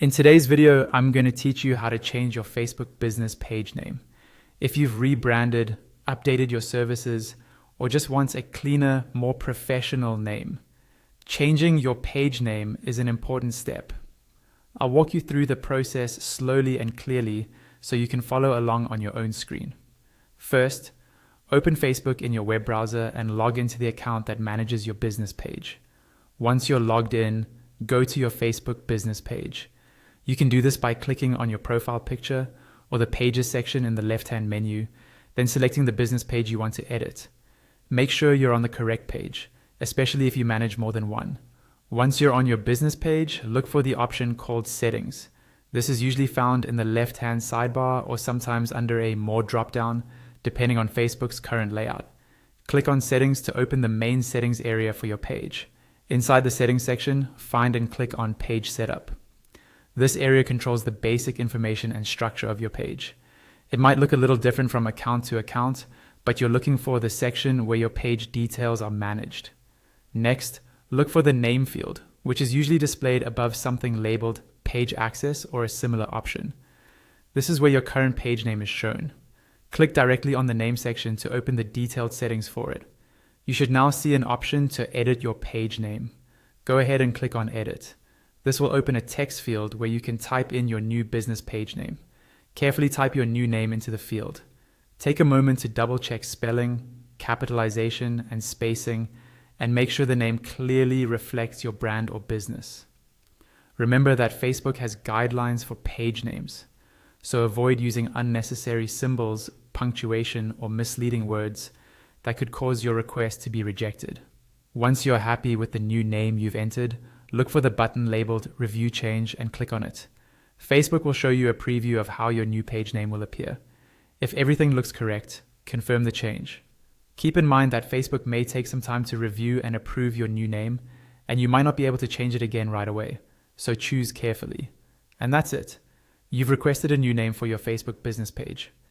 In today's video, I'm going to teach you how to change your Facebook business page name. If you've rebranded, updated your services, or just want a cleaner, more professional name, changing your page name is an important step. I'll walk you through the process slowly and clearly so you can follow along on your own screen. First, open Facebook in your web browser and log into the account that manages your business page. Once you're logged in, go to your Facebook business page. You can do this by clicking on your profile picture or the Pages section in the left-hand menu, then selecting the business page you want to edit. Make sure you're on the correct page, especially if you manage more than one. Once you're on your business page, look for the option called Settings. This is usually found in the left-hand sidebar or sometimes under a More drop-down, depending on Facebook's current layout. Click on Settings to open the main settings area for your page. Inside the Settings section, find and click on Page Setup. This area controls the basic information and structure of your page. It might look a little different from account to account, but you're looking for the section where your page details are managed. Next, look for the name field, which is usually displayed above something labeled Page Access or a similar option. This is where your current page name is shown. Click directly on the name section to open the detailed settings for it. You should now see an option to edit your page name. Go ahead and click on Edit. This will open a text field where you can type in your new business page name. Carefully type your new name into the field. Take a moment to double check spelling, capitalization, and spacing, and make sure the name clearly reflects your brand or business. Remember that Facebook has guidelines for page names, so avoid using unnecessary symbols, punctuation, or misleading words that could cause your request to be rejected. Once you're happy with the new name you've entered, look for the button labeled Review Change and click on it. Facebook will show you a preview of how your new page name will appear. If everything looks correct, confirm the change. Keep in mind that Facebook may take some time to review and approve your new name, and you might not be able to change it again right away, so choose carefully. And that's it. You've requested a new name for your Facebook business page.